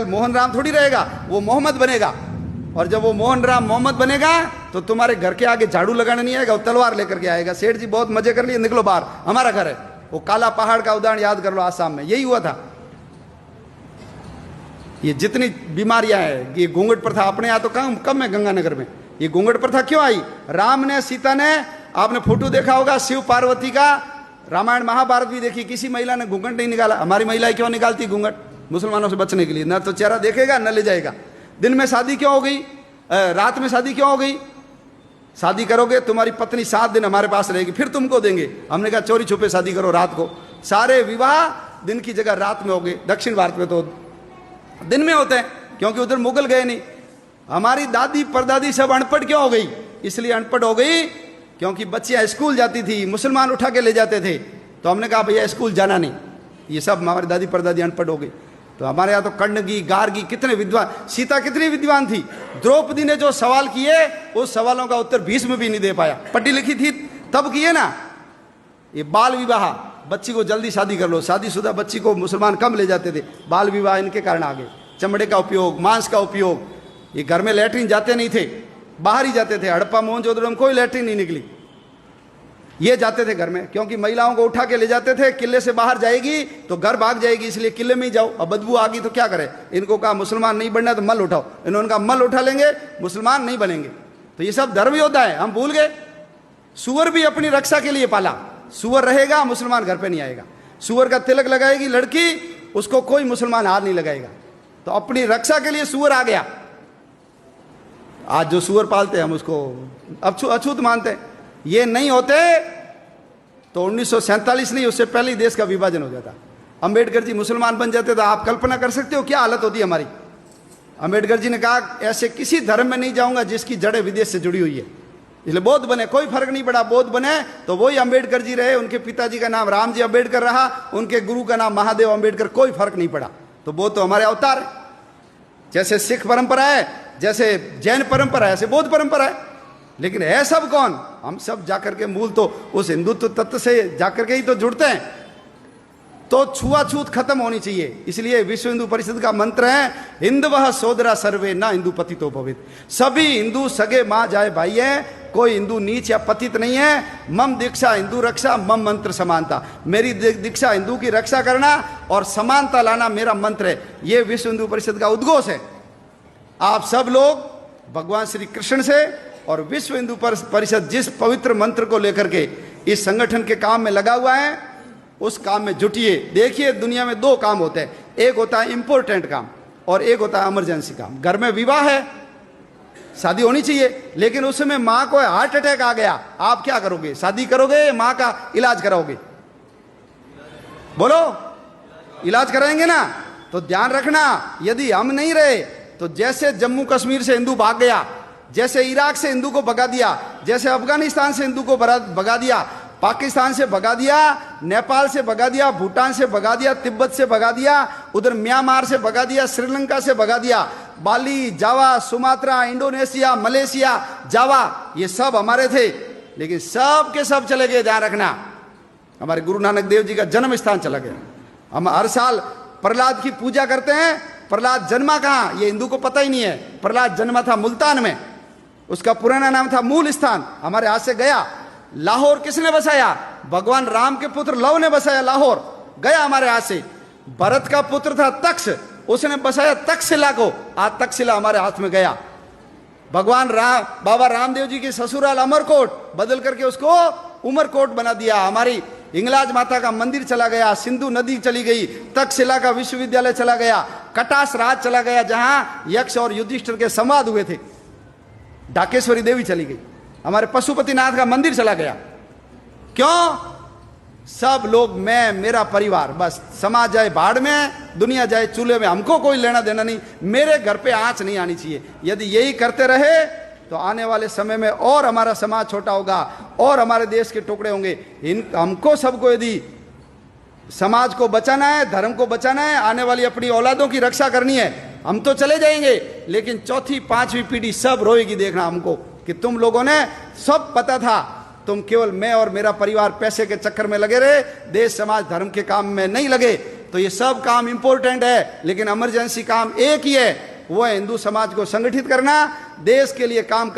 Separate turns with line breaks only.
कल मोहन राम थोड़ी रहेगा, वो मोहम्मद बनेगा। और जब वो मोहन राम मोहम्मद बनेगा तो तुम्हारे घर के आगे झाड़ू लगाने नहीं आएगा, वो तलवार लेकर के आएगा। सेठ जी बहुत मजे कर लिए, निकलो बाहर, हमारा घर है। वो काला पहाड़ का उदाहरण याद कर लो, आसाम में यही हुआ था। ये जितनी बीमारियां हैं, ये घूंघट प्रथा अपने यहाँ तो कम है, गंगानगर में ये घूंघट प्रथा क्यों आई? राम ने, सीता ने, आपने फोटो देखा होगा शिव पार्वती का, रामायण महाभारत भी देखी, किसी महिला ने घूंघट नहीं निकाला। हमारी महिलाएं क्यों निकालती घूंघट? मुसलमानों से बचने के लिए। न तो चेहरा देखेगा न ले जाएगा। दिन में शादी क्यों हो गई, रात में शादी क्यों हो गई? शादी करोगे तुम्हारी पत्नी 7 दिन हमारे पास रहेगी, फिर तुमको देंगे। हमने कहा चोरी छुपे शादी करो रात को। सारे विवाह दिन की जगह रात में हो गए। दक्षिण भारत में तो दिन में होते हैं, क्योंकि उधर मुगल गए नहीं। हमारी दादी परदादी सब अनपढ़ क्यों हो गई? इसलिए अनपढ़ हो गई क्योंकि बच्चियां स्कूल जाती थी, मुसलमान उठा के ले जाते थे, तो हमने कहा भैया स्कूल जाना नहीं। ये सब हमारी दादी परदादी अनपढ़ हो गई। तो हमारे यहाँ तो कर्णगी, गार्गी, कितने विद्वान, सीता कितनी विद्वान थी। द्रौपदी ने जो सवाल किए उस सवालों का उत्तर भीष्म भी नहीं दे पाया। पढ़ी लिखी थी तब किए ना। ये बाल विवाह, बच्ची को जल्दी शादी कर लो, शादीशुदा बच्ची को मुसलमान कम ले जाते थे। बाल विवाह इनके कारण आ गए। चमड़े का उपयोग, मांस का उपयोग। ये घर में लैट्रिन जाते नहीं थे, बाहर ही जाते थे। हड़प्पा मोहनजोदड़ो में कोई लैट्रिन नहीं निकली, ये जाते थे घर में, क्योंकि महिलाओं को उठा के ले जाते थे। किले से बाहर जाएगी तो घर भाग जाएगी, इसलिए किले में ही जाओ। अब बदबू आ गई तो क्या करें? इनको कहा मुसलमान नहीं बनना तो मल उठाओ। इन्होंने कहा मल उठा लेंगे, मुसलमान नहीं बनेंगे। तो ये सब धर्म योद्धा है, हम भूल गए। सुअर भी अपनी रक्षा के लिए पाला। सुअर रहेगा, मुसलमान घर पे नहीं आएगा। सुअर का तिलक लगाएगी लड़की, उसको कोई मुसलमान हाथ नहीं लगाएगा। तो अपनी रक्षा के लिए सुअर आ गया। आज जो सुअर पालते हैं हम उसको अछूत मानते हैं। ये नहीं होते तो 1947 नहीं, उससे पहले ही देश का विभाजन हो जाता। अंबेडकर जी मुसलमान बन जाते तो आप कल्पना कर सकते हो क्या हालत होती हमारी। अंबेडकर जी ने कहा ऐसे किसी धर्म में नहीं जाऊंगा जिसकी जड़ें विदेश से जुड़ी हुई है। इसलिए बौद्ध बने, कोई फर्क नहीं पड़ा। बौद्ध बने तो वही अंबेडकर जी रहे, उनके पिताजी का नाम रामजी अंबेडकर रहा, उनके गुरु का नाम महादेव अंबेडकर, कोई फर्क नहीं पड़ा। तो बौद्ध तो हमारे अवतार है। जैसे सिख परंपरा है, जैसे जैन परंपरा है, ऐसे बौद्ध परंपरा है। लेकिन है सब कौन? हम सब जाकर के मूल तो उस हिंदुत्व तत्व से जाकर के ही तो जुड़ते हैं। तो छुआछूत खत्म होनी चाहिए। इसलिए विश्व हिंदू परिषद का मंत्र है हिंदवः सोदरा सर्वे ना हिंदू पतितो भवेत्। सभी हिंदू सगे माँ जाए भाई है, कोई हिंदू नीच या पतित नहीं है। मम दीक्षा हिंदू रक्षा, मम मंत्र समानता। मेरी दीक्षा हिंदू की रक्षा करना और समानता लाना मेरा मंत्र है। ये विश्व हिंदू परिषद का उद्घोष है। आप सब लोग भगवान श्री कृष्ण से और विश्व हिंदू परिषद जिस पवित्र मंत्र को लेकर के इस संगठन के काम में लगा हुआ है, उस काम में जुटिए। देखिए दुनिया में 2 काम होते हैं, एक होता है इंपॉर्टेंट काम और एक होता है इमरजेंसी काम। घर में विवाह है, शादी होनी चाहिए, लेकिन उस समय मां को हार्ट अटैक आ गया, आप क्या करोगे? शादी करोगे, मां का इलाज कराओगे? बोलो, इलाज कराएंगे ना? तो ध्यान रखना, यदि हम नहीं रहे तो जैसे जम्मू कश्मीर से हिंदू भाग गया, जैसे इराक से हिंदू को भगा दिया, जैसे अफगानिस्तान से हिंदू को भगा दिया, पाकिस्तान से भगा दिया, नेपाल से भगा दिया, भूटान से भगा दिया, तिब्बत से भगा दिया, उधर म्यांमार से भगा दिया, श्रीलंका से भगा दिया, बाली, जावा, सुमात्रा, इंडोनेशिया, मलेशिया, जावा, ये सब हमारे थे, लेकिन सब के सब चले गए। ध्यान रखना, हमारे गुरु नानक देव जी का जन्म स्थान चला गया। हम हर साल प्रहलाद की पूजा करते हैं। प्रहलाद जन्मा कहाँ, ये हिंदू को पता ही नहीं है। प्रहलाद जन्मा था मुल्तान में, उसका पुराना नाम था मूल स्थान, हमारे हाथ से गया। लाहौर किसने बसाया? भगवान राम के पुत्र लव ने बसाया लाहौर, गया हमारे हाथ से। भरत का पुत्र था तक्ष, उसने बसाया तक्षशिला को, आज तक्षशिला हमारे हाथ में गया। भगवान राम, बाबा रामदेव जी की ससुराल अमरकोट बदल करके उसको उमरकोट बना दिया। हमारी हिंगलाज माता का मंदिर चला गया, सिंधु नदी चली गई, तक्षशिला का विश्वविद्यालय चला गया, कटास राज चला गया जहां यक्ष और युधिष्ठिर के संवाद हुए थे, ढाकेश्वरी देवी चली गई, हमारे पशुपतिनाथ का मंदिर चला गया। क्यों? सब लोग, मैं, मेरा परिवार, बस। समाज जाए भाड़ में, दुनिया जाए चूल्हे में, हमको कोई लेना देना नहीं। मेरे घर पे आंच नहीं आनी चाहिए। यदि यही करते रहे तो आने वाले समय में और हमारा समाज छोटा होगा और हमारे देश के टुकड़े होंगे। हमको सबको यदि समाज को बचाना है, धर्म को बचाना है, आने वाली अपनी औलादों की रक्षा करनी है, हम तो चले जाएंगे, लेकिन चौथी पांचवी पीढ़ी सब रोएगी। देखना हमको कि तुम लोगों ने सब पता था, तुम केवल मैं और मेरा परिवार पैसे के चक्कर में लगे रहे, देश समाज धर्म के काम में नहीं लगे। तो ये सब काम इंपॉर्टेंट है, लेकिन इमरजेंसी काम एक ही है, वो है हिंदू समाज को संगठित करना, देश के लिए काम करना।